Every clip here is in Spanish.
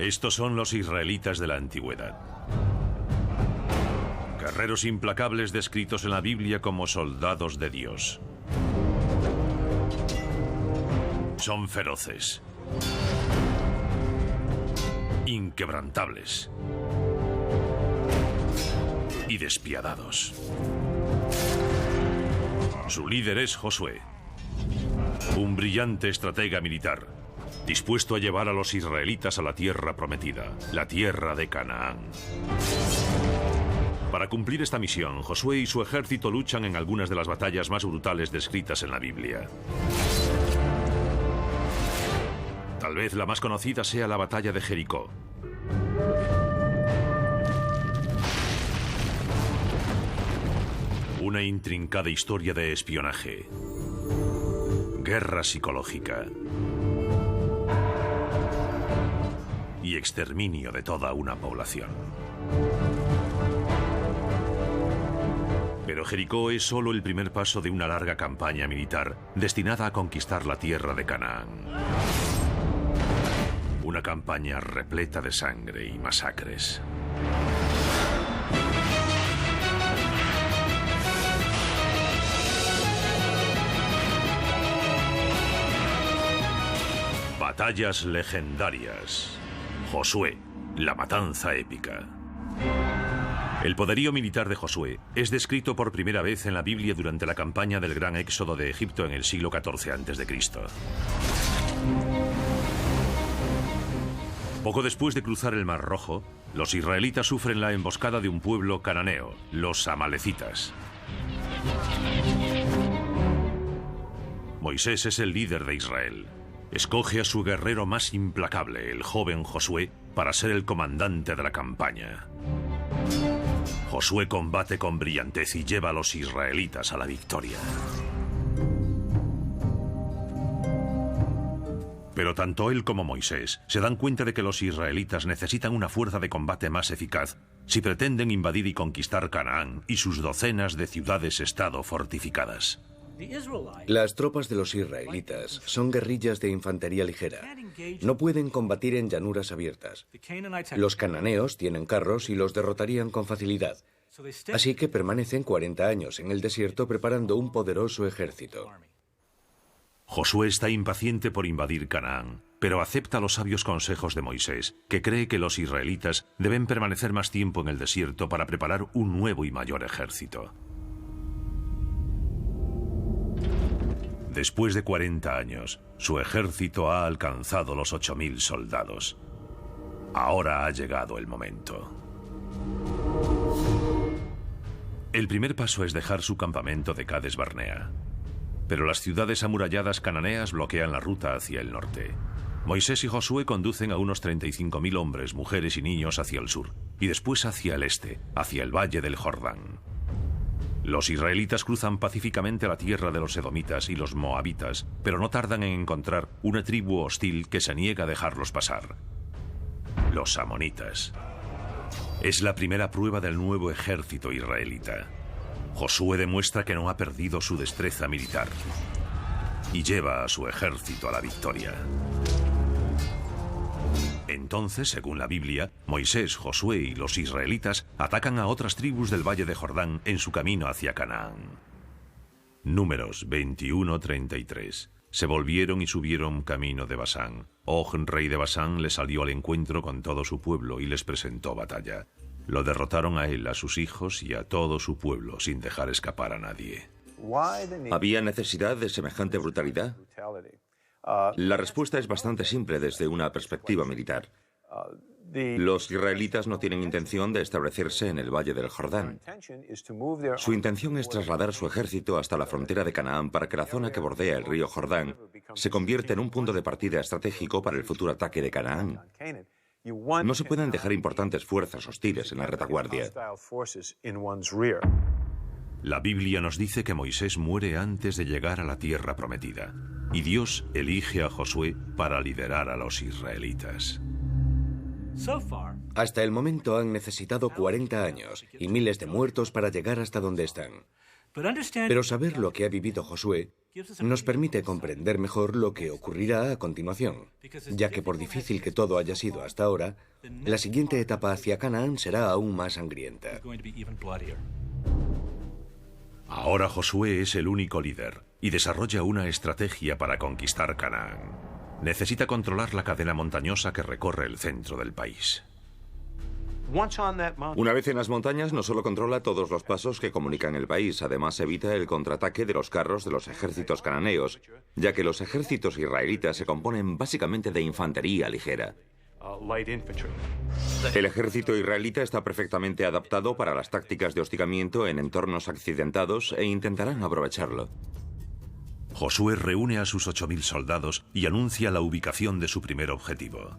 Estos son los israelitas de la antigüedad. Guerreros implacables descritos en la Biblia como soldados de Dios. Son feroces, inquebrantables y despiadados. Su líder es Josué, un brillante estratega militar, dispuesto a llevar a los israelitas a la tierra prometida, la tierra de Canaán. Para cumplir esta misión, Josué y su ejército luchan en algunas de las batallas más brutales descritas en la Biblia. Tal vez la más conocida sea la batalla de Jericó. Una intrincada historia de espionaje, guerra psicológica y exterminio de toda una población. Pero Jericó es solo el primer paso de una larga campaña militar destinada a conquistar la tierra de Canaán. Una campaña repleta de sangre y masacres. Batallas legendarias. Josué, la matanza épica. El poderío militar de Josué es descrito por primera vez en la Biblia durante la campaña del Gran Éxodo de Egipto en el siglo XIV a.C. Poco después de cruzar el Mar Rojo, los israelitas sufren la emboscada de un pueblo cananeo, los amalecitas. Moisés es el líder de Israel. Escoge a su guerrero más implacable, el joven Josué, para ser el comandante de la campaña. Josué combate con brillantez y lleva a los israelitas a la victoria. Pero tanto él como Moisés se dan cuenta de que los israelitas necesitan una fuerza de combate más eficaz si pretenden invadir y conquistar Canaán y sus docenas de ciudades-estado fortificadas. Las tropas de los israelitas son guerrillas de infantería ligera. No pueden combatir en llanuras abiertas. Los cananeos tienen carros y los derrotarían con facilidad. Así que permanecen 40 años en el desierto preparando un poderoso ejército. Josué está impaciente por invadir Canaán, pero acepta los sabios consejos de Moisés, que cree que los israelitas deben permanecer más tiempo en el desierto para preparar un nuevo y mayor ejército. Después de 40 años, su ejército ha alcanzado los 8.000 soldados. Ahora ha llegado el momento. El primer paso es dejar su campamento de Cades Barnea. Pero las ciudades amuralladas cananeas bloquean la ruta hacia el norte. Moisés y Josué conducen a unos 35.000 hombres, mujeres y niños hacia el sur, y después hacia el este, hacia el valle del Jordán. Los israelitas cruzan pacíficamente la tierra de los edomitas y los moabitas, pero no tardan en encontrar una tribu hostil que se niega a dejarlos pasar. Los amonitas. Es la primera prueba del nuevo ejército israelita. Josué demuestra que no ha perdido su destreza militar y lleva a su ejército a la victoria. Entonces, según la Biblia, Moisés, Josué y los israelitas atacan a otras tribus del valle de Jordán en su camino hacia Canaán. Números 21:33. Se volvieron y subieron camino de Basán. Og, rey de Basán, le salió al encuentro con todo su pueblo y les presentó batalla. Lo derrotaron a él, a sus hijos y a todo su pueblo, sin dejar escapar a nadie. ¿Había necesidad de semejante brutalidad? La respuesta es bastante simple desde una perspectiva militar. Los israelitas no tienen intención de establecerse en el Valle del Jordán. Su intención es trasladar su ejército hasta la frontera de Canaán para que la zona que bordea el río Jordán se convierta en un punto de partida estratégico para el futuro ataque de Canaán. No se pueden dejar importantes fuerzas hostiles en la retaguardia. La Biblia nos dice que Moisés muere antes de llegar a la tierra prometida, y Dios elige a Josué para liderar a los israelitas. Hasta el momento han necesitado 40 años y miles de muertos para llegar hasta donde están. Pero saber lo que ha vivido Josué nos permite comprender mejor lo que ocurrirá a continuación, ya que por difícil que todo haya sido hasta ahora, la siguiente etapa hacia Canaán será aún más sangrienta. Ahora Josué es el único líder y desarrolla una estrategia para conquistar Canaán. Necesita controlar la cadena montañosa que recorre el centro del país. Una vez en las montañas, no solo controla todos los pasos que comunican el país, además evita el contraataque de los carros de los ejércitos cananeos, ya que los ejércitos israelitas se componen básicamente de infantería ligera. El ejército israelita está perfectamente adaptado para las tácticas de hostigamiento en entornos accidentados e intentarán aprovecharlo. Josué reúne a sus 8.000 soldados y anuncia la ubicación de su primer objetivo.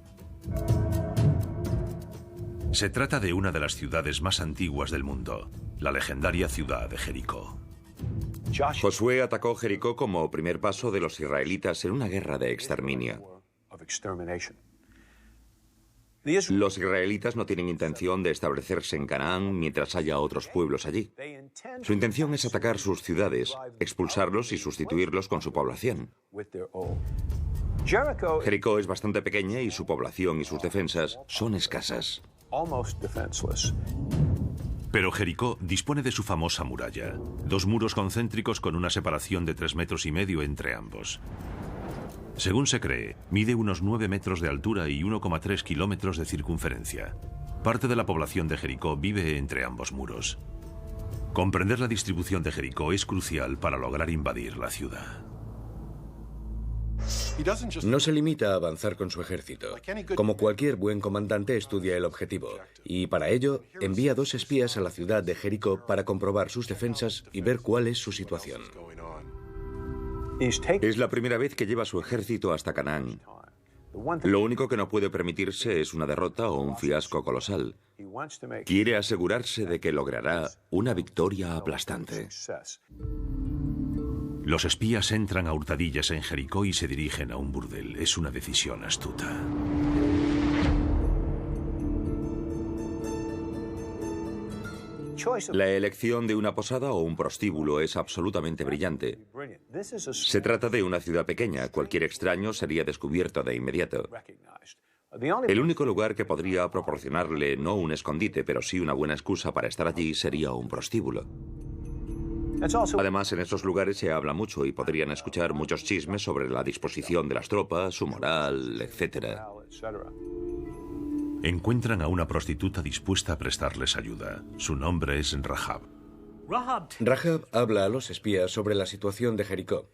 Se trata de una de las ciudades más antiguas del mundo, la legendaria ciudad de Jericó. Josué atacó Jericó como primer paso de los israelitas en una guerra de exterminio. Los israelitas no tienen intención de establecerse en Canaán mientras haya otros pueblos allí. Su intención es atacar sus ciudades, expulsarlos y sustituirlos con su población. Jericó es bastante pequeña y su población y sus defensas son escasas. Pero Jericó dispone de su famosa muralla, 2 muros concéntricos con una separación de 3,5 metros entre ambos. Según se cree, mide unos 9 metros de altura y 1,3 kilómetros de circunferencia. Parte de la población de Jericó vive entre ambos muros. Comprender la distribución de Jericó es crucial para lograr invadir la ciudad. No se limita a avanzar con su ejército. Como cualquier buen comandante, estudia el objetivo y para ello envía 2 espías a la ciudad de Jericó para comprobar sus defensas y ver cuál es su situación. Es la primera vez que lleva su ejército hasta Canaán. Lo único que no puede permitirse es una derrota o un fiasco colosal. Quiere asegurarse de que logrará una victoria aplastante. Los espías entran a hurtadillas en Jericó y se dirigen a un burdel. Es una decisión astuta. La elección de una posada o un prostíbulo es absolutamente brillante. Se trata de una ciudad pequeña. Cualquier extraño sería descubierto de inmediato. El único lugar que podría proporcionarle no un escondite, pero sí una buena excusa para estar allí sería un prostíbulo. Además, en esos lugares se habla mucho y podrían escuchar muchos chismes sobre la disposición de las tropas, su moral, etc. Encuentran a una prostituta dispuesta a prestarles ayuda. Su nombre es Rahab. Rahab habla a los espías sobre la situación de Jericó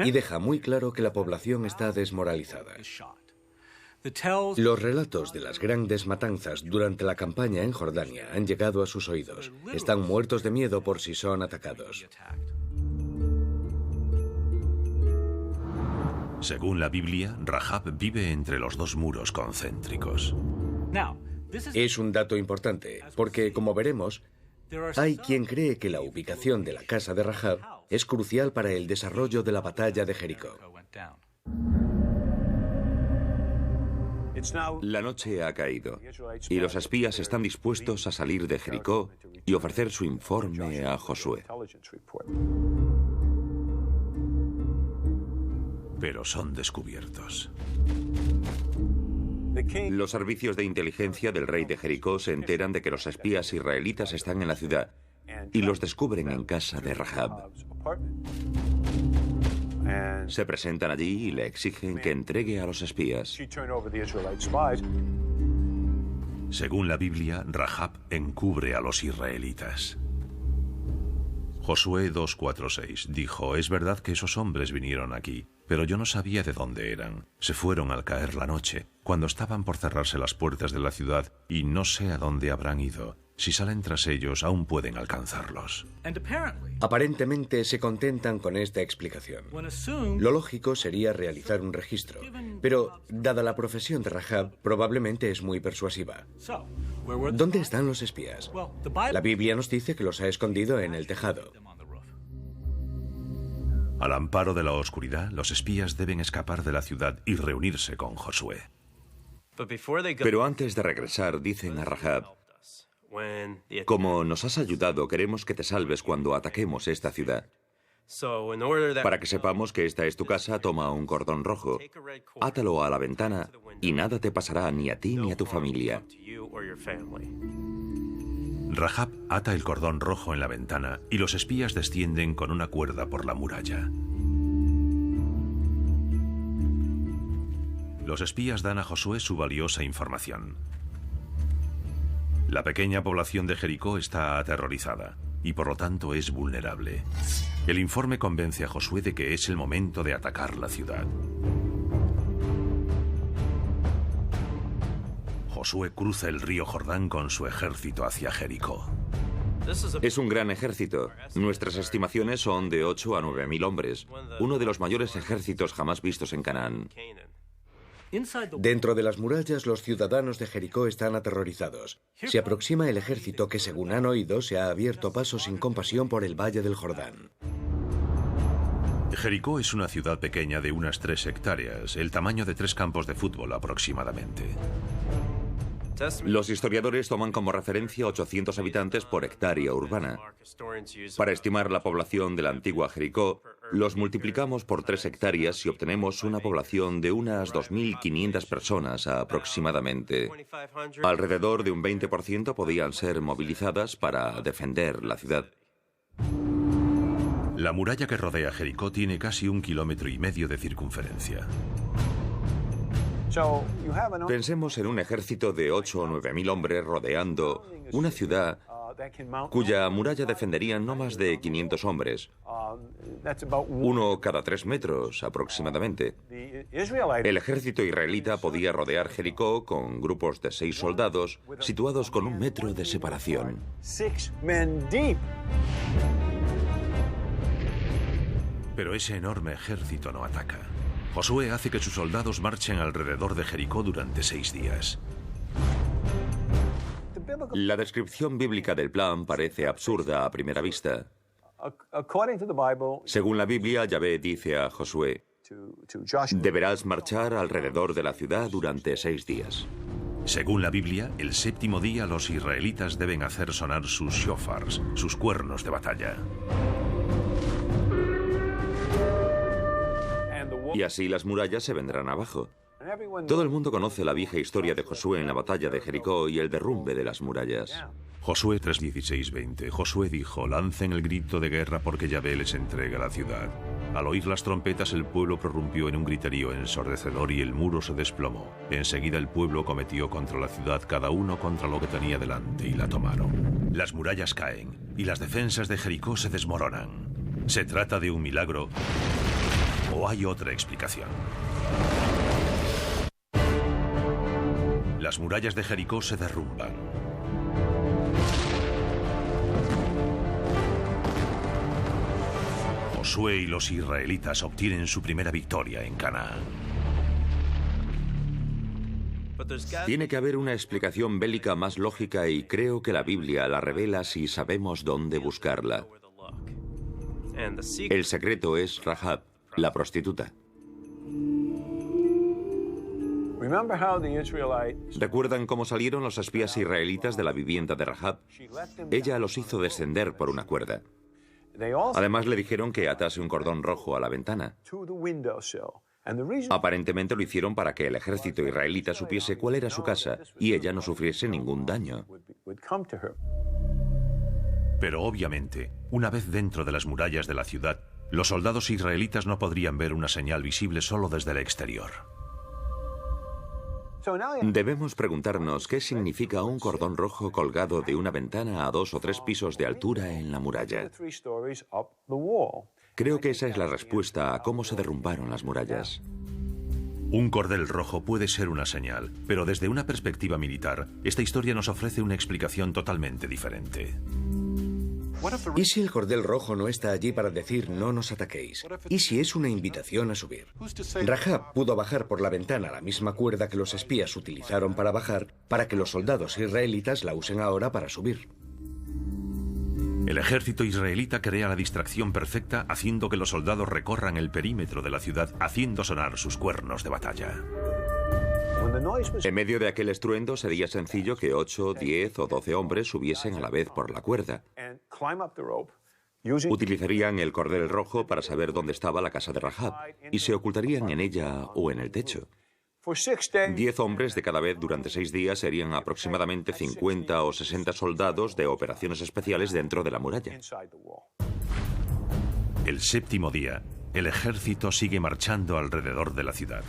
y deja muy claro que la población está desmoralizada. Los relatos de las grandes matanzas durante la campaña en Jordania han llegado a sus oídos. Están muertos de miedo por si son atacados. Según la Biblia, Rahab vive entre los 2 muros concéntricos. Es un dato importante, porque, como veremos, hay quien cree que la ubicación de la casa de Rahab es crucial para el desarrollo de la batalla de Jericó. La noche ha caído y los espías están dispuestos a salir de Jericó y ofrecer su informe a Josué. Pero son descubiertos. Los servicios de inteligencia del rey de Jericó se enteran de que los espías israelitas están en la ciudad y los descubren en casa de Rahab. Se presentan allí y le exigen que entregue a los espías. Según la Biblia, Rahab encubre a los israelitas. Josué 2:4-6 dijo: es verdad que esos hombres vinieron aquí, pero yo no sabía de dónde eran. Se fueron al caer la noche, cuando estaban por cerrarse las puertas de la ciudad, y no sé a dónde habrán ido. Si salen tras ellos, aún pueden alcanzarlos. Aparentemente se contentan con esta explicación. Lo lógico sería realizar un registro, pero, dada la profesión de Rahab, probablemente es muy persuasiva. ¿Dónde están los espías? La Biblia nos dice que los ha escondido en el tejado. Al amparo de la oscuridad, los espías deben escapar de la ciudad y reunirse con Josué. Pero antes de regresar, dicen a Rahab: Como nos has ayudado, queremos que te salves cuando ataquemos esta ciudad. Para que sepamos que esta es tu casa, toma un cordón rojo, átalo a la ventana y nada te pasará ni a ti ni a tu familia. Rahab ata el cordón rojo en la ventana y los espías descienden con una cuerda por la muralla. Los espías dan a Josué su valiosa información. La pequeña población de Jericó está aterrorizada y por lo tanto es vulnerable. El informe convence a Josué de que es el momento de atacar la ciudad. Josué cruza el río Jordán con su ejército hacia Jericó. Es un gran ejército. Nuestras estimaciones son de 8 a 9.000 hombres, uno de los mayores ejércitos jamás vistos en Canaán. Dentro de las murallas, los ciudadanos de Jericó están aterrorizados. Se aproxima el ejército que, según han oído, se ha abierto paso sin compasión por el valle del Jordán. Jericó es una ciudad pequeña de unas 3 hectáreas, el tamaño de 3 campos de fútbol aproximadamente. Los historiadores toman como referencia 800 habitantes por hectárea urbana. Para estimar la población de la antigua Jericó, los multiplicamos por 3 hectáreas y obtenemos una población de unas 2.500 personas aproximadamente. Alrededor de un 20% podían ser movilizadas para defender la ciudad. La muralla que rodea Jericó tiene casi 1,5 kilómetros de circunferencia. Pensemos en un ejército de 8 o 9.000 hombres rodeando una ciudad cuya muralla defenderían no más de 500 hombres, uno cada 3 metros aproximadamente. El ejército israelita podía rodear Jericó con grupos de 6 soldados situados con 1 metro de separación. Pero ese enorme ejército no ataca. Josué hace que sus soldados marchen alrededor de Jericó durante 6 días. La descripción bíblica del plan parece absurda a primera vista. Según la Biblia, Yahvé dice a Josué: deberás marchar alrededor de la ciudad durante 6 días. Según la Biblia, el 7º día los israelitas deben hacer sonar sus shofars, sus cuernos de batalla. Y así las murallas se vendrán abajo. Todo el mundo conoce la vieja historia de Josué en la batalla de Jericó y el derrumbe de las murallas. Josué 3:16-20. Josué dijo: lancen el grito de guerra porque Yahvé les entrega la ciudad. Al oír las trompetas, el pueblo prorrumpió en un griterío ensordecedor y el muro se desplomó. Enseguida el pueblo cometió contra la ciudad, cada uno contra lo que tenía delante, y la tomaron. Las murallas caen y las defensas de Jericó se desmoronan. ¿Se trata de un milagro o hay otra explicación? Las murallas de Jericó se derrumban. Josué y los israelitas obtienen su primera victoria en Canaán. Tiene que haber una explicación bélica más lógica y creo que la Biblia la revela si sabemos dónde buscarla. El secreto es Rahab, la prostituta. ¿Recuerdan cómo salieron los espías israelitas de la vivienda de Rahab? Ella los hizo descender por una cuerda. Además le dijeron que atase un cordón rojo a la ventana. Aparentemente lo hicieron para que el ejército israelita supiese cuál era su casa y ella no sufriese ningún daño. Pero obviamente, una vez dentro de las murallas de la ciudad, los soldados israelitas no podrían ver una señal visible solo desde el exterior. Debemos preguntarnos qué significa un cordón rojo colgado de una ventana a 2 o 3 pisos de altura en la muralla. Creo que esa es la respuesta a cómo se derrumbaron las murallas. Un cordel rojo puede ser una señal, pero desde una perspectiva militar, esta historia nos ofrece una explicación totalmente diferente. ¿Y si el cordel rojo no está allí para decir no nos ataquéis? ¿Y si es una invitación a subir? Rahab pudo bajar por la ventana la misma cuerda que los espías utilizaron para bajar, para que los soldados israelitas la usen ahora para subir. El ejército israelita crea la distracción perfecta haciendo que los soldados recorran el perímetro de la ciudad haciendo sonar sus cuernos de batalla. En medio de aquel estruendo sería sencillo que 8, 10 o 12 hombres subiesen a la vez por la cuerda. Utilizarían el cordel rojo para saber dónde estaba la casa de Rahab y se ocultarían en ella o en el techo. 10 hombres de cada vez durante 6 días serían aproximadamente 50 o 60 soldados de operaciones especiales dentro de la muralla. El séptimo día, el ejército sigue marchando alrededor de la ciudad.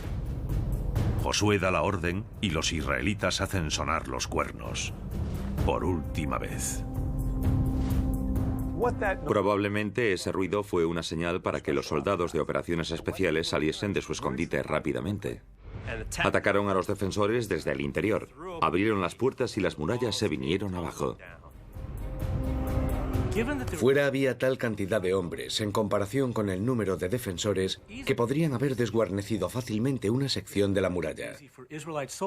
Josué da la orden y los israelitas hacen sonar los cuernos. Por última vez. Probablemente ese ruido fue una señal para que los soldados de operaciones especiales saliesen de su escondite rápidamente. Atacaron a los defensores desde el interior, abrieron las puertas y las murallas se vinieron abajo. Fuera había tal cantidad de hombres en comparación con el número de defensores que podrían haber desguarnecido fácilmente una sección de la muralla.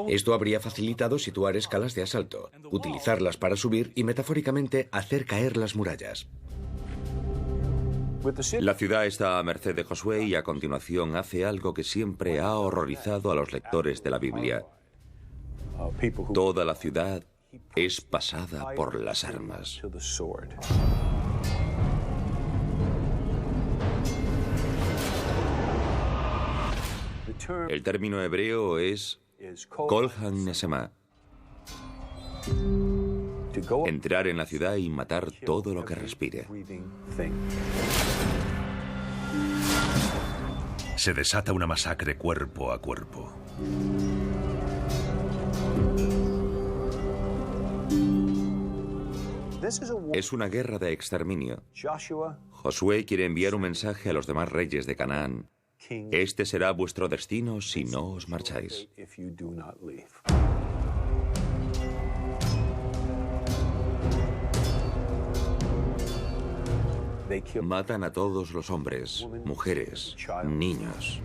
Esto habría facilitado situar escalas de asalto, utilizarlas para subir y metafóricamente hacer caer las murallas. La ciudad está a merced de Josué y a continuación hace algo que siempre ha horrorizado a los lectores de la Biblia. Toda la ciudad es pasada por las armas. El término hebreo es Kol ha-Nesema. Entrar en la ciudad y matar todo lo que respire. Se desata una masacre cuerpo a cuerpo. Es una guerra de exterminio. Josué quiere enviar un mensaje a los demás reyes de Canaán. Este será vuestro destino si no os marcháis. Matan a todos los hombres, mujeres, niños.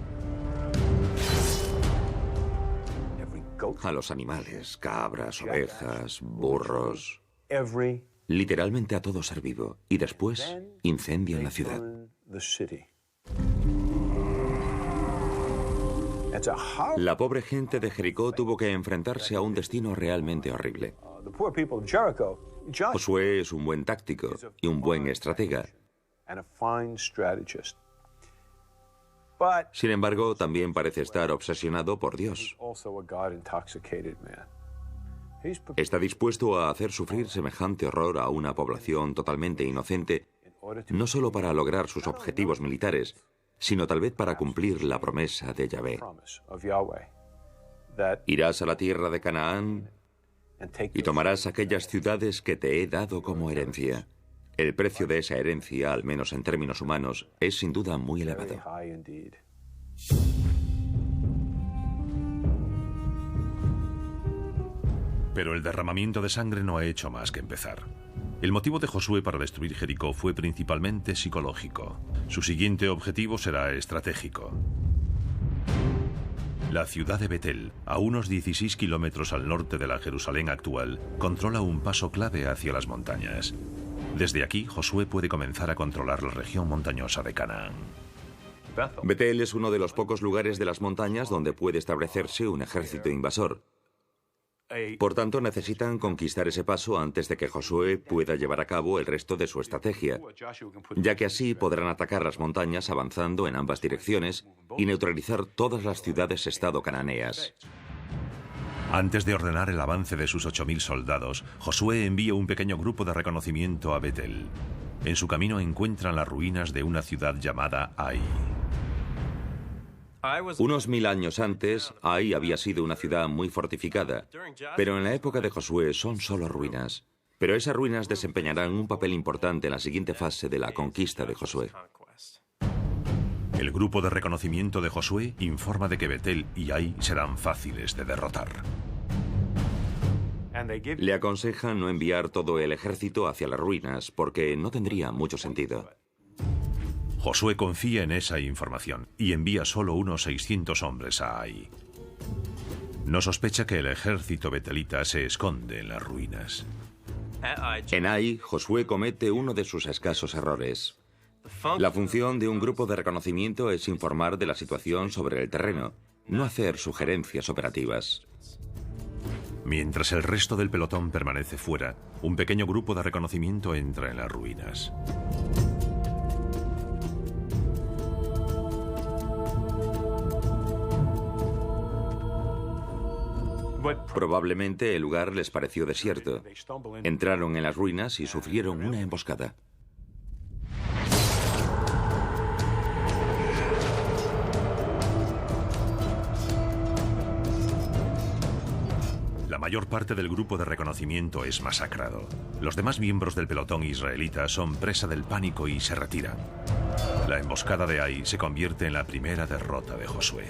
A los animales, cabras, ovejas, burros. Literalmente a todo ser vivo. Y después incendian la ciudad. La pobre gente de Jericó tuvo que enfrentarse a un destino realmente horrible. Josué es un buen táctico y un buen estratega. Sin embargo, también parece estar obsesionado por Dios. Está dispuesto a hacer sufrir semejante horror a una población totalmente inocente, no solo para lograr sus objetivos militares, sino tal vez para cumplir la promesa de Yahvé. Irás a la tierra de Canaán y tomarás aquellas ciudades que te he dado como herencia. El precio de esa herencia, al menos en términos humanos, es sin duda muy elevado. Pero el derramamiento de sangre no ha hecho más que empezar. El motivo de Josué para destruir Jericó fue principalmente psicológico. Su siguiente objetivo será estratégico. La ciudad de Betel, a unos 16 kilómetros al norte de la Jerusalén actual, controla un paso clave hacia las montañas. Desde aquí, Josué puede comenzar a controlar la región montañosa de Canaán. Betel es uno de los pocos lugares de las montañas donde puede establecerse un ejército invasor. Por tanto, necesitan conquistar ese paso antes de que Josué pueda llevar a cabo el resto de su estrategia, ya que así podrán atacar las montañas avanzando en ambas direcciones y neutralizar todas las ciudades-estado cananeas. Antes de ordenar el avance de sus 8.000 soldados, Josué envía un pequeño grupo de reconocimiento a Betel. En su camino encuentran las ruinas de una ciudad llamada Ai. Unos 1000 años antes, Ai había sido una ciudad muy fortificada, pero en la época de Josué son solo ruinas. Pero esas ruinas desempeñarán un papel importante en la siguiente fase de la conquista de Josué. El grupo de reconocimiento de Josué informa de que Betel y Ai serán fáciles de derrotar. Le aconsejan no enviar todo el ejército hacia las ruinas, porque no tendría mucho sentido. Josué confía en esa información y envía solo unos 600 hombres a Ai. No sospecha que el ejército betelita se esconde en las ruinas. En Ai, Josué comete uno de sus escasos errores. La función de un grupo de reconocimiento es informar de la situación sobre el terreno, no hacer sugerencias operativas. Mientras el resto del pelotón permanece fuera, un pequeño grupo de reconocimiento entra en las ruinas. Probablemente el lugar les pareció desierto. Entraron en las ruinas y sufrieron una emboscada. La mayor parte del grupo de reconocimiento es masacrado. Los demás miembros del pelotón israelita son presa del pánico y se retiran. La emboscada de Ai se convierte en la primera derrota de Josué.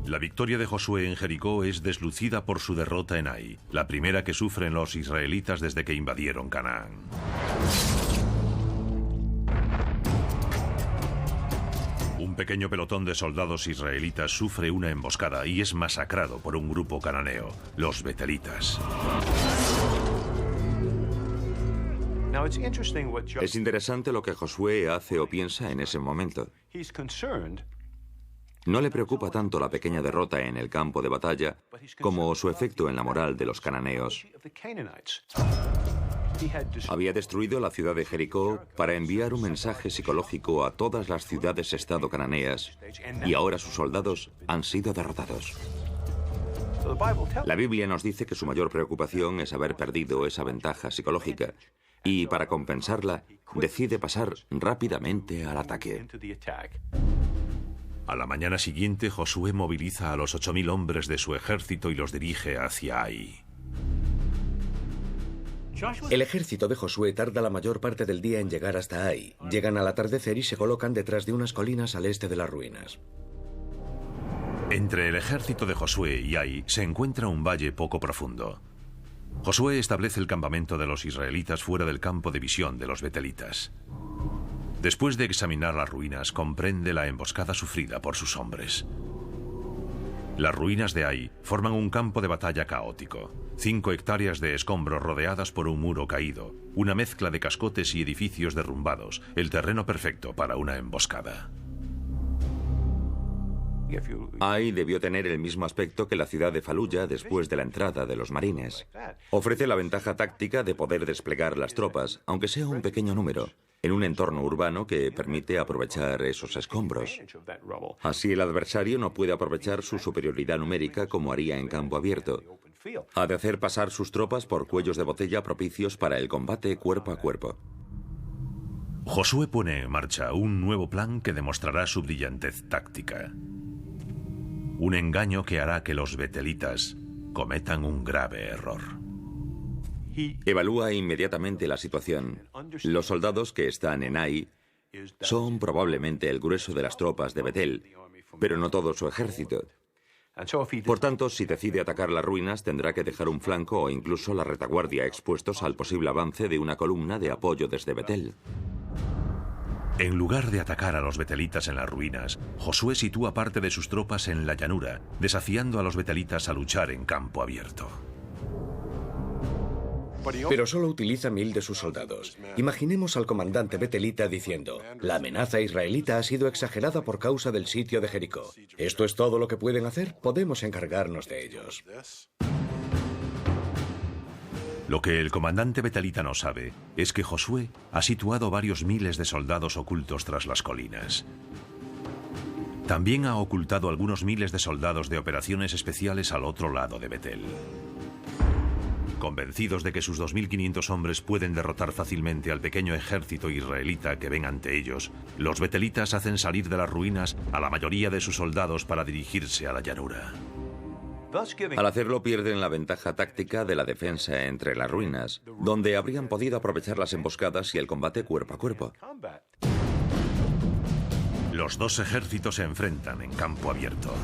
La victoria de Josué en Jericó es deslucida por su derrota en Ai, la primera que sufren los israelitas desde que invadieron Canaán. Un pequeño pelotón de soldados israelitas sufre una emboscada y es masacrado por un grupo cananeo, los betelitas. Es interesante lo que Josué hace o piensa en ese momento. No le preocupa tanto la pequeña derrota en el campo de batalla como su efecto en la moral de los cananeos. Había destruido la ciudad de Jericó para enviar un mensaje psicológico a todas las ciudades-estado cananeas y ahora sus soldados han sido derrotados. La Biblia nos dice que su mayor preocupación es haber perdido esa ventaja psicológica y para compensarla decide pasar rápidamente al ataque. A la mañana siguiente, Josué moviliza a los 8.000 hombres de su ejército y los dirige hacia Ai. El ejército de Josué tarda la mayor parte del día en llegar hasta Ai. Llegan al atardecer y se colocan detrás de unas colinas al este de las ruinas. Entre el ejército de Josué y Ai se encuentra un valle poco profundo. Josué establece el campamento de los israelitas fuera del campo de visión de los betelitas. Después de examinar las ruinas, comprende la emboscada sufrida por sus hombres. Las ruinas de Ai forman un campo de batalla caótico. 5 hectáreas de escombros rodeadas por un muro caído, una mezcla de cascotes y edificios derrumbados, el terreno perfecto para una emboscada. Ai debió tener el mismo aspecto que la ciudad de Faluya después de la entrada de los marines. Ofrece la ventaja táctica de poder desplegar las tropas, aunque sea un pequeño número, en un entorno urbano que permite aprovechar esos escombros. Así el adversario no puede aprovechar su superioridad numérica como haría en campo abierto. Ha de hacer pasar sus tropas por cuellos de botella propicios para el combate cuerpo a cuerpo. Josué pone en marcha un nuevo plan que demostrará su brillantez táctica. Un engaño que hará que los betelitas cometan un grave error. Evalúa inmediatamente la situación. Los soldados que están en Ai son probablemente el grueso de las tropas de Betel, pero no todo su ejército. Por tanto, si decide atacar las ruinas, tendrá que dejar un flanco o incluso la retaguardia expuestos al posible avance de una columna de apoyo desde Betel. En lugar de atacar a los betelitas en las ruinas, Josué sitúa parte de sus tropas en la llanura, desafiando a los betelitas a luchar en campo abierto. Pero solo utiliza 1000 de sus soldados. Imaginemos al comandante betelita diciendo: la amenaza israelita ha sido exagerada por causa del sitio de Jericó. ¿Esto es todo lo que pueden hacer? Podemos encargarnos de ellos. Lo que el comandante betelita no sabe es que Josué ha situado varios miles de soldados ocultos tras las colinas. También ha ocultado algunos miles de soldados de operaciones especiales al otro lado de Betel. Convencidos de que sus 2.500 hombres pueden derrotar fácilmente al pequeño ejército israelita que ven ante ellos, los betelitas hacen salir de las ruinas a la mayoría de sus soldados para dirigirse a la llanura. Al hacerlo pierden la ventaja táctica de la defensa entre las ruinas, donde habrían podido aprovechar las emboscadas y el combate cuerpo a cuerpo. Los dos ejércitos se enfrentan en campo abierto.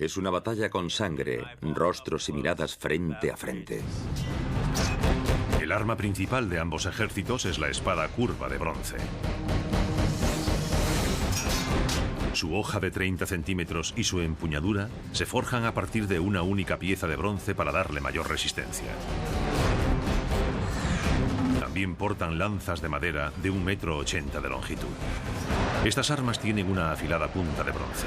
Es una batalla con sangre, rostros y miradas frente a frente. El arma principal de ambos ejércitos es la espada curva de bronce. Su hoja de 30 centímetros y su empuñadura se forjan a partir de una única pieza de bronce para darle mayor resistencia. También portan lanzas de madera de 1,80 m de longitud. Estas armas tienen una afilada punta de bronce.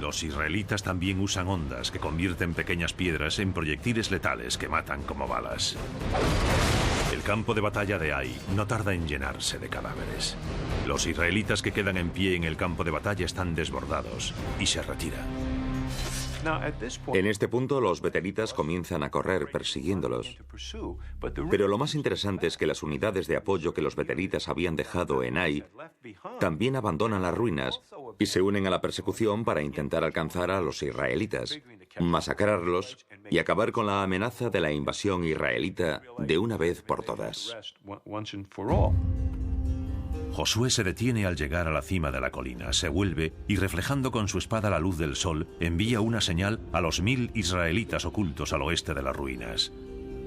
Los israelitas también usan ondas que convierten pequeñas piedras en proyectiles letales que matan como balas. El campo de batalla de Ai no tarda en llenarse de cadáveres. Los israelitas que quedan en pie en el campo de batalla están desbordados y se retiran. En este punto, los betelitas comienzan a correr persiguiéndolos. Pero lo más interesante es que las unidades de apoyo que los betelitas habían dejado en Ai también abandonan las ruinas y se unen a la persecución para intentar alcanzar a los israelitas, masacrarlos y acabar con la amenaza de la invasión israelita de una vez por todas. Josué se detiene al llegar a la cima de la colina, se vuelve y, reflejando con su espada la luz del sol, envía una señal a los 1000 israelitas ocultos al oeste de las ruinas.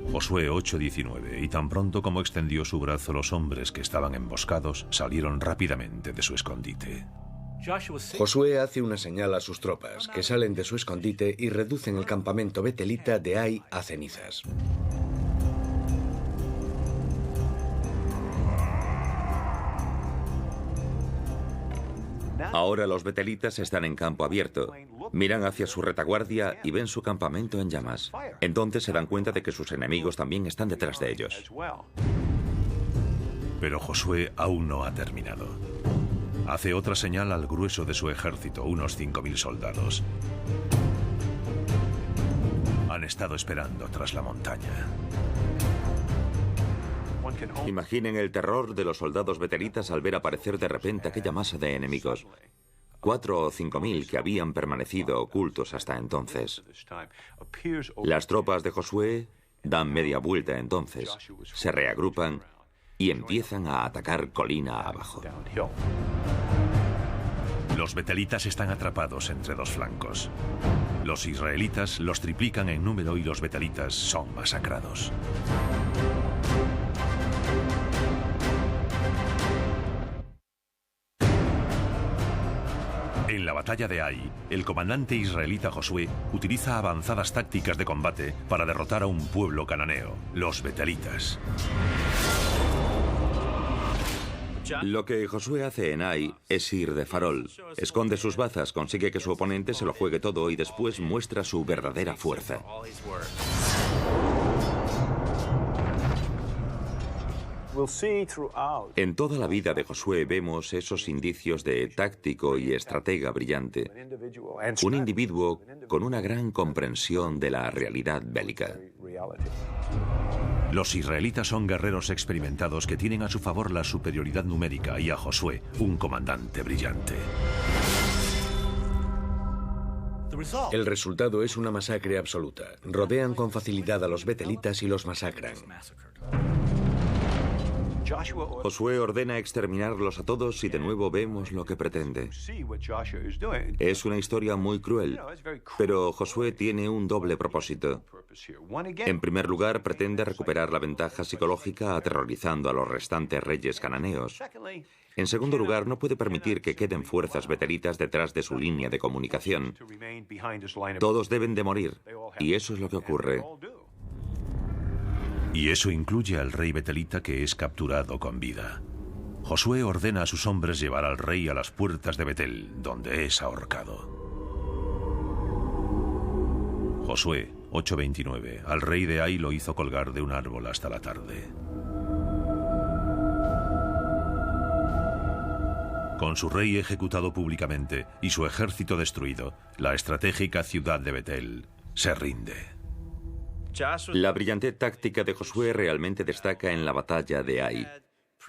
Josué 8:19, y tan pronto como extendió su brazo, los hombres que estaban emboscados salieron rápidamente de su escondite. Josué hace una señal a sus tropas, que salen de su escondite y reducen el campamento betelita de Ai a cenizas. Ahora los betelitas están en campo abierto. Miran hacia su retaguardia y ven su campamento en llamas. Entonces se dan cuenta de que sus enemigos también están detrás de ellos. Pero Josué aún no ha terminado. Hace otra señal al grueso de su ejército, unos 5000 soldados. Han estado esperando tras la montaña. Imaginen el terror de los soldados betelitas al ver aparecer de repente aquella masa de enemigos. 4 o 5000 que habían permanecido ocultos hasta entonces. Las tropas de Josué dan media vuelta entonces, se reagrupan y empiezan a atacar colina abajo. Los betelitas están atrapados entre dos flancos. Los israelitas los triplican en número y los betelitas son masacrados. En la batalla de Ai, el comandante israelita Josué utiliza avanzadas tácticas de combate para derrotar a un pueblo cananeo, los betelitas. Lo que Josué hace en Ai es ir de farol. Esconde sus bazas, consigue que su oponente se lo juegue todo y después muestra su verdadera fuerza. En toda la vida de Josué vemos esos indicios de táctico y estratega brillante. Un individuo con una gran comprensión de la realidad bélica. Los israelitas son guerreros experimentados que tienen a su favor la superioridad numérica y a Josué, un comandante brillante. El resultado es una masacre absoluta. Rodean con facilidad a los betelitas y los masacran. Josué ordena exterminarlos a todos y de nuevo vemos lo que pretende. Es una historia muy cruel, pero Josué tiene un doble propósito. En primer lugar, pretende recuperar la ventaja psicológica aterrorizando a los restantes reyes cananeos. En segundo lugar, no puede permitir que queden fuerzas betelitas detrás de su línea de comunicación. Todos deben de morir, y eso es lo que ocurre. Y eso incluye al rey betelita, que es capturado con vida. Josué ordena a sus hombres llevar al rey a las puertas de Betel, donde es ahorcado. Josué 8:29. Al rey de Ai lo hizo colgar de un árbol hasta la tarde. Con su rey ejecutado públicamente y su ejército destruido, la estratégica ciudad de Betel se rinde. La brillante táctica de Josué realmente destaca en la batalla de Ai.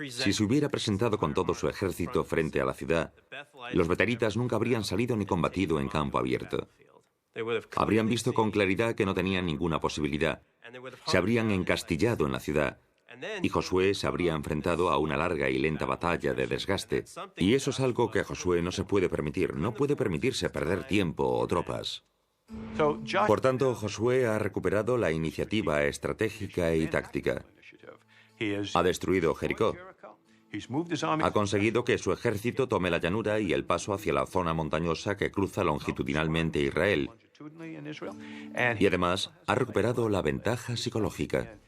Si se hubiera presentado con todo su ejército frente a la ciudad, los betelitas nunca habrían salido ni combatido en campo abierto. Habrían visto con claridad que no tenían ninguna posibilidad. Se habrían encastillado en la ciudad y Josué se habría enfrentado a una larga y lenta batalla de desgaste. Y eso es algo que Josué no se puede permitir. No puede permitirse perder tiempo o tropas. Por tanto, Josué ha recuperado la iniciativa estratégica y táctica. Ha destruido Jericó. Ha conseguido que su ejército tome la llanura y el paso hacia la zona montañosa que cruza longitudinalmente Israel. Y además, ha recuperado la ventaja psicológica.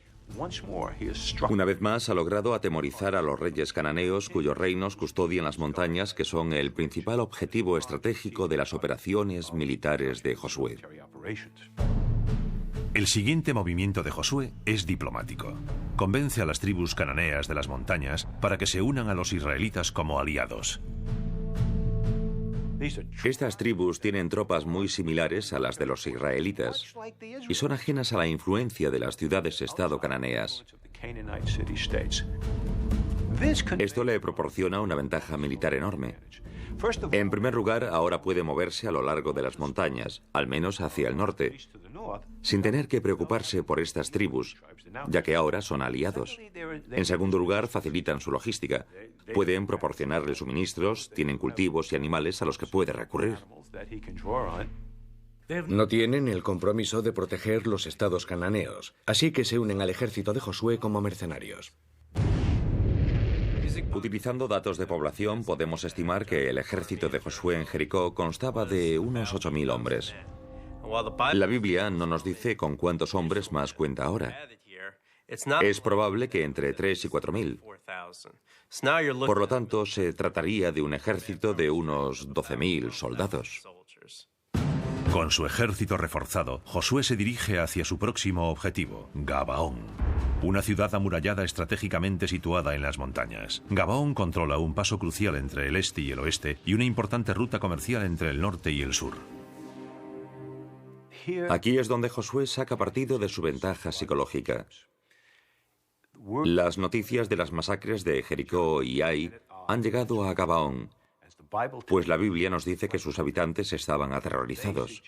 Una vez más, ha logrado atemorizar a los reyes cananeos cuyos reinos custodian las montañas, que son el principal objetivo estratégico de las operaciones militares de Josué. El siguiente movimiento de Josué es diplomático. Convence a las tribus cananeas de las montañas para que se unan a los israelitas como aliados. Estas tribus tienen tropas muy similares a las de los israelitas y son ajenas a la influencia de las ciudades-estado cananeas. Esto le proporciona una ventaja militar enorme. En primer lugar, ahora puede moverse a lo largo de las montañas, al menos hacia el norte, sin tener que preocuparse por estas tribus, ya que ahora son aliados. En segundo lugar, facilitan su logística. Pueden proporcionarle suministros, tienen cultivos y animales a los que puede recurrir. No tienen el compromiso de proteger los estados cananeos, así que se unen al ejército de Josué como mercenarios. Utilizando datos de población, podemos estimar que el ejército de Josué en Jericó constaba de unos 8.000 hombres. La Biblia no nos dice con cuántos hombres más cuenta ahora. Es probable que entre 3 y 4.000. Por lo tanto, se trataría de un ejército de unos 12.000 soldados. Con su ejército reforzado, Josué se dirige hacia su próximo objetivo, Gabaón, una ciudad amurallada estratégicamente situada en las montañas. Gabaón controla un paso crucial entre el este y el oeste y una importante ruta comercial entre el norte y el sur. Aquí es donde Josué saca partido de su ventaja psicológica. Las noticias de las masacres de Jericó y Ai han llegado a Gabaón, pues la Biblia nos dice que sus habitantes estaban aterrorizados.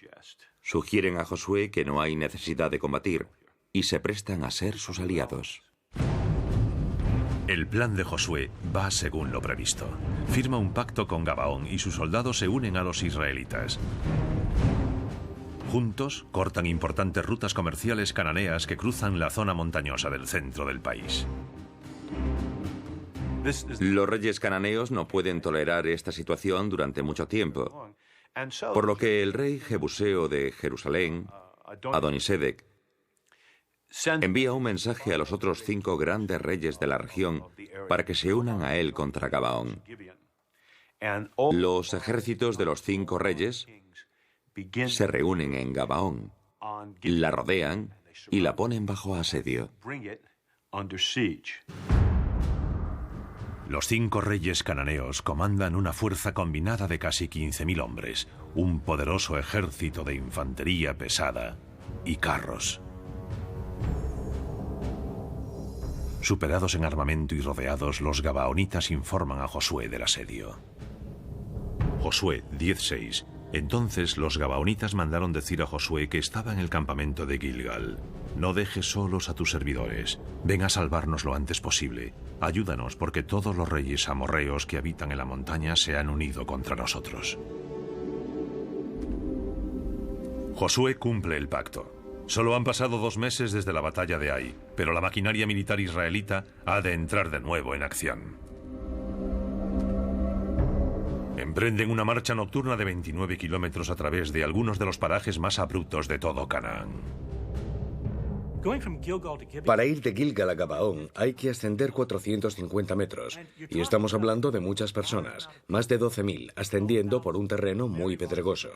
Sugieren a Josué que no hay necesidad de combatir y se prestan a ser sus aliados. El plan de Josué va según lo previsto. Firma un pacto con Gabaón y sus soldados se unen a los israelitas. Juntos cortan importantes rutas comerciales cananeas que cruzan la zona montañosa del centro del país. Los reyes cananeos no pueden tolerar esta situación durante mucho tiempo, por lo que el rey jebuseo de Jerusalén, Adonisedec, envía un mensaje a los otros 5 grandes reyes de la región para que se unan a él contra Gabaón. Los ejércitos de los 5 reyes se reúnen en Gabaón, la rodean y la ponen bajo asedio. Los 5 reyes cananeos comandan una fuerza combinada de casi 15.000 hombres, un poderoso ejército de infantería pesada y carros. Superados en armamento y rodeados, los gabaonitas informan a Josué del asedio. Josué 10:6. Entonces los gabaonitas mandaron decir a Josué que estaba en el campamento de Gilgal: no dejes solos a tus servidores, ven a salvarnos lo antes posible, ayúdanos porque todos los reyes amorreos que habitan en la montaña se han unido contra nosotros. Josué cumple el pacto. Solo han pasado 2 meses desde la batalla de Ai, pero la maquinaria militar israelita ha de entrar de nuevo en acción. Emprenden una marcha nocturna de 29 kilómetros a través de algunos de los parajes más abruptos de todo Canaán. Para ir de Gilgal a Gabaón hay que ascender 450 metros, y estamos hablando de muchas personas, más de 12.000, ascendiendo por un terreno muy pedregoso.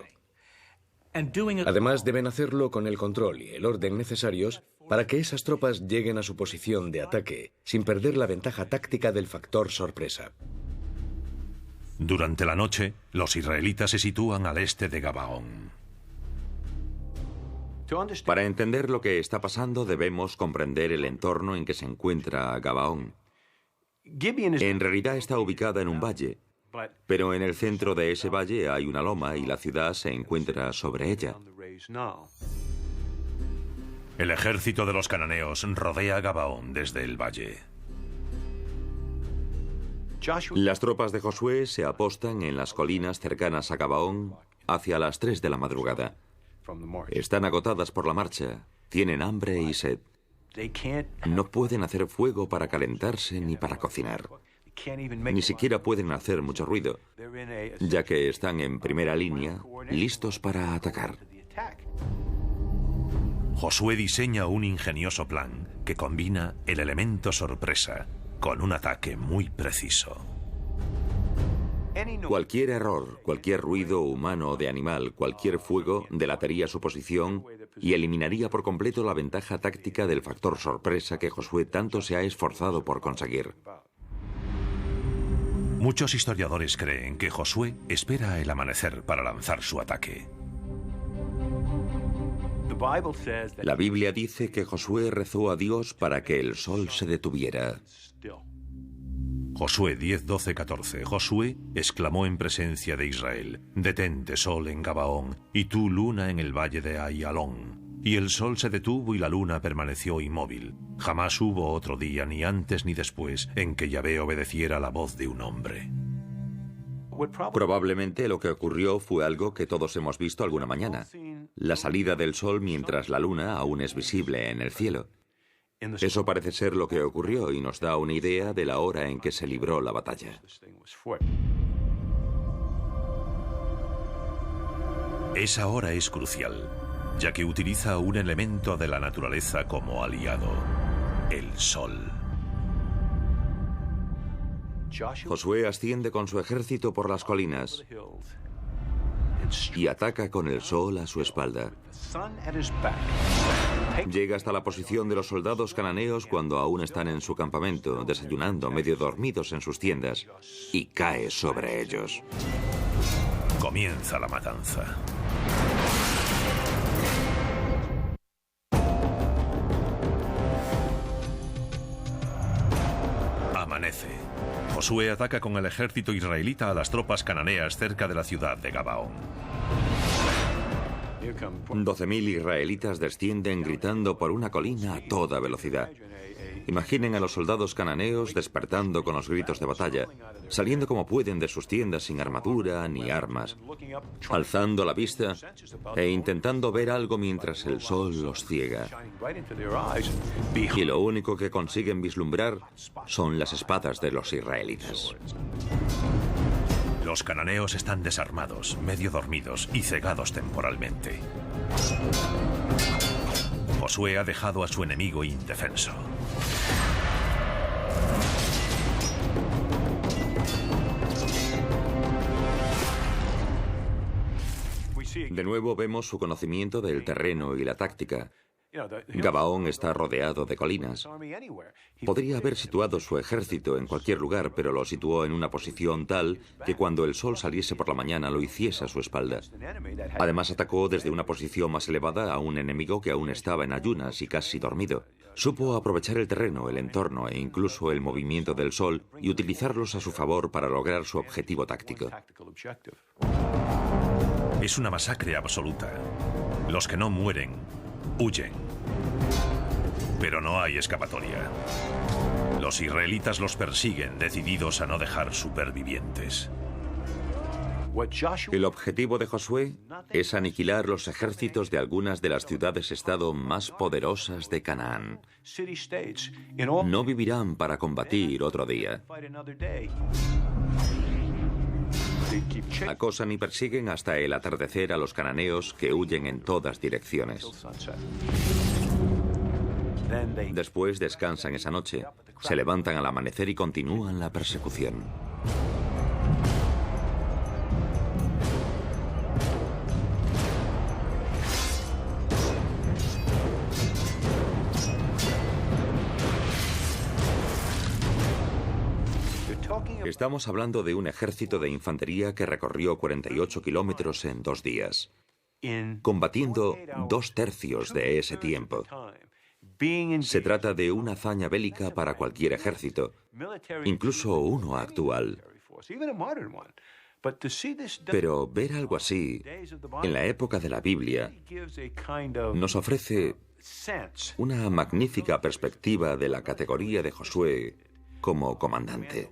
Además, deben hacerlo con el control y el orden necesarios para que esas tropas lleguen a su posición de ataque, sin perder la ventaja táctica del factor sorpresa. Durante la noche, los israelitas se sitúan al este de Gabaón. Para entender lo que está pasando, debemos comprender el entorno en que se encuentra Gabaón. En realidad está ubicada en un valle, pero en el centro de ese valle hay una loma y la ciudad se encuentra sobre ella. El ejército de los cananeos rodea Gabaón desde el valle. Las tropas de Josué se apostan en las colinas cercanas a Gabaón hacia las 3 de la madrugada. Están agotadas por la marcha, tienen hambre y sed. No pueden hacer fuego para calentarse ni para cocinar. Ni siquiera pueden hacer mucho ruido, ya que están en primera línea, listos para atacar. Josué diseña un ingenioso plan que combina el elemento sorpresa con un ataque muy preciso. Cualquier error, cualquier ruido humano o de animal, cualquier fuego delataría su posición y eliminaría por completo la ventaja táctica del factor sorpresa que Josué tanto se ha esforzado por conseguir. Muchos historiadores creen que Josué espera el amanecer para lanzar su ataque. La Biblia dice que Josué rezó a Dios para que el sol se detuviera. Josué 10, 12, 14. Josué exclamó en presencia de Israel: «Detente, sol, en Gabaón, y tú, luna, en el valle de Ayalón». Y el sol se detuvo y la luna permaneció inmóvil. Jamás hubo otro día, ni antes ni después, en que Yahvé obedeciera la voz de un hombre. Probablemente lo que ocurrió fue algo que todos hemos visto alguna mañana: la salida del sol mientras la luna aún es visible en el cielo. Eso parece ser lo que ocurrió y nos da una idea de la hora en que se libró la batalla. Esa hora es crucial, ya que utiliza un elemento de la naturaleza como aliado: el sol. Josué asciende con su ejército por las colinas y ataca con el sol a su espalda. Llega hasta la posición de los soldados cananeos cuando aún están en su campamento, desayunando, medio dormidos en sus tiendas, y cae sobre ellos. Comienza la matanza. Amanece. Josué ataca con el ejército israelita a las tropas cananeas cerca de la ciudad de Gabaón. 12.000 israelitas descienden gritando por una colina a toda velocidad. Imaginen a los soldados cananeos despertando con los gritos de batalla, saliendo como pueden de sus tiendas sin armadura ni armas, alzando la vista e intentando ver algo mientras el sol los ciega. Y lo único que consiguen vislumbrar son las espadas de los israelitas. Los cananeos están desarmados, medio dormidos y cegados temporalmente. Josué ha dejado a su enemigo indefenso. De nuevo vemos su conocimiento del terreno y la táctica. Gabaón está rodeado de colinas. Podría haber situado su ejército en cualquier lugar, pero lo situó en una posición tal que cuando el sol saliese por la mañana lo hiciese a su espalda. Además, atacó desde una posición más elevada a un enemigo que aún estaba en ayunas y casi dormido. Supo aprovechar el terreno, el entorno e incluso el movimiento del sol y utilizarlos a su favor para lograr su objetivo táctico. Es una masacre absoluta. Los que no mueren huyen. Pero no hay escapatoria. Los israelitas los persiguen, decididos a no dejar supervivientes. El objetivo de Josué es aniquilar los ejércitos de algunas de las ciudades-estado más poderosas de Canaán. No vivirán para combatir otro día. Acosan y persiguen hasta el atardecer a los cananeos que huyen en todas direcciones. Después descansan esa noche, se levantan al amanecer y continúan la persecución. Estamos hablando de un ejército de infantería que recorrió 48 kilómetros en 2 días, combatiendo 2/3 de ese tiempo. Se trata de una hazaña bélica para cualquier ejército, incluso uno actual. Pero ver algo así, en la época de la Biblia, nos ofrece una magnífica perspectiva de la categoría de Josué como comandante.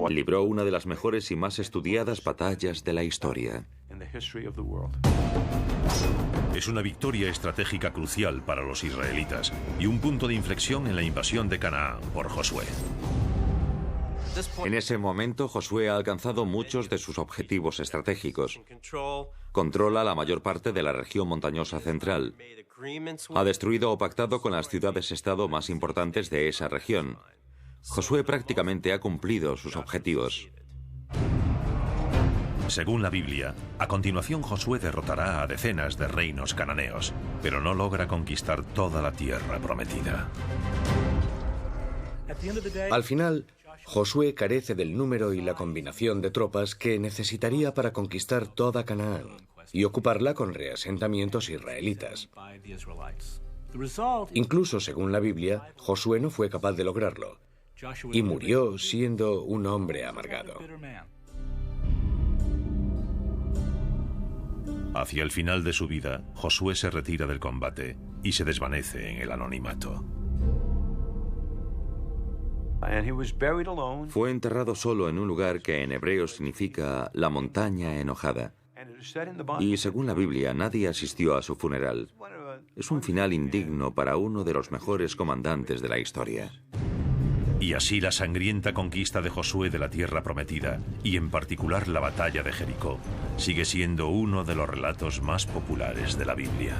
Libró una de las mejores y más estudiadas batallas de la historia. Es una victoria estratégica crucial para los israelitas y un punto de inflexión en la invasión de Canaán por Josué. En ese momento, Josué ha alcanzado muchos de sus objetivos estratégicos. Controla la mayor parte de la región montañosa central. Ha destruido o pactado con las ciudades-estado más importantes de esa región. Josué prácticamente ha cumplido sus objetivos. Según la Biblia, a continuación Josué derrotará a decenas de reinos cananeos, pero no logra conquistar toda la tierra prometida. Al final, Josué carece del número y la combinación de tropas que necesitaría para conquistar toda Canaán y ocuparla con reasentamientos israelitas. Incluso según la Biblia, Josué no fue capaz de lograrlo y murió siendo un hombre amargado. Hacia el final de su vida, Josué se retira del combate y se desvanece en el anonimato. Fue enterrado solo en un lugar que en hebreo significa la montaña enojada. Y según la Biblia, nadie asistió a su funeral. Es un final indigno para uno de los mejores comandantes de la historia. Y así la sangrienta conquista de Josué de la tierra prometida, y en particular la batalla de Jericó, sigue siendo uno de los relatos más populares de la Biblia.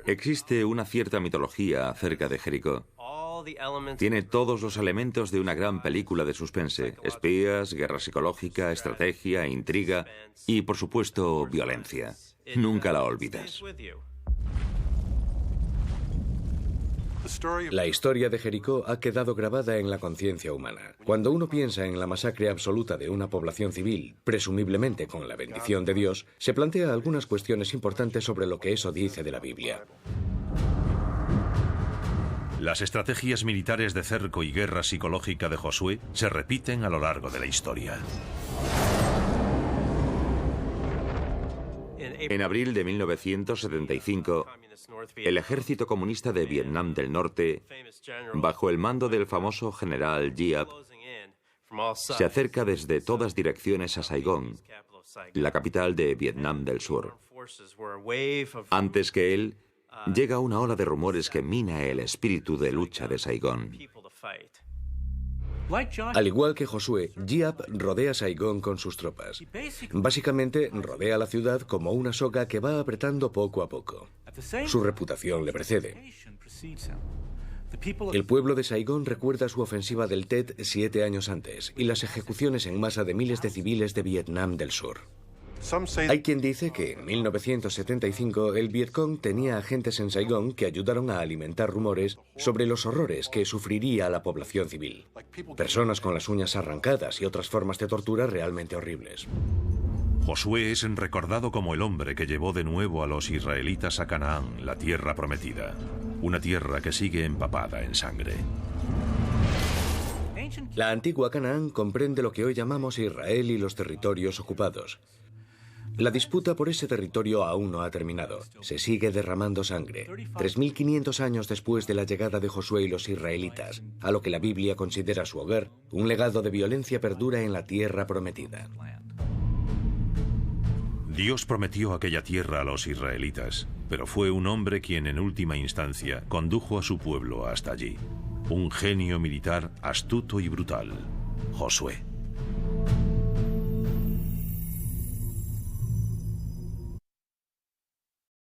Existe una cierta mitología acerca de Jericó. Tiene todos los elementos de una gran película de suspense: espías, guerra psicológica, estrategia, intriga y, por supuesto, violencia. Nunca la olvidas. La historia de Jericó ha quedado grabada en la conciencia humana. Cuando uno piensa en la masacre absoluta de una población civil, presumiblemente con la bendición de Dios, se plantea algunas cuestiones importantes sobre lo que eso dice de la Biblia. Las estrategias militares de cerco y guerra psicológica de Josué se repiten a lo largo de la historia. En abril de 1975, el ejército comunista de Vietnam del Norte, bajo el mando del famoso general Giap, se acerca desde todas direcciones a Saigón, la capital de Vietnam del Sur. Antes que él, llega una ola de rumores que mina el espíritu de lucha de Saigón. Al igual que Josué, Giap rodea Saigón con sus tropas. Básicamente, rodea la ciudad como una soga que va apretando poco a poco. Su reputación le precede. El pueblo de Saigón recuerda su ofensiva del Tet 7 años antes y las ejecuciones en masa de miles de civiles de Vietnam del Sur. Hay quien dice que en 1975 el Vietcong tenía agentes en Saigón que ayudaron a alimentar rumores sobre los horrores que sufriría la población civil. Personas con las uñas arrancadas y otras formas de tortura realmente horribles. Josué es recordado como el hombre que llevó de nuevo a los israelitas a Canaán, la tierra prometida. Una tierra que sigue empapada en sangre. La antigua Canaán comprende lo que hoy llamamos Israel y los territorios ocupados. La disputa por ese territorio aún no ha terminado. Se sigue derramando sangre. 3.500 años después de la llegada de Josué y los israelitas, a lo que la Biblia considera su hogar, un legado de violencia perdura en la tierra prometida. Dios prometió aquella tierra a los israelitas, pero fue un hombre quien en última instancia condujo a su pueblo hasta allí. Un genio militar astuto y brutal, Josué.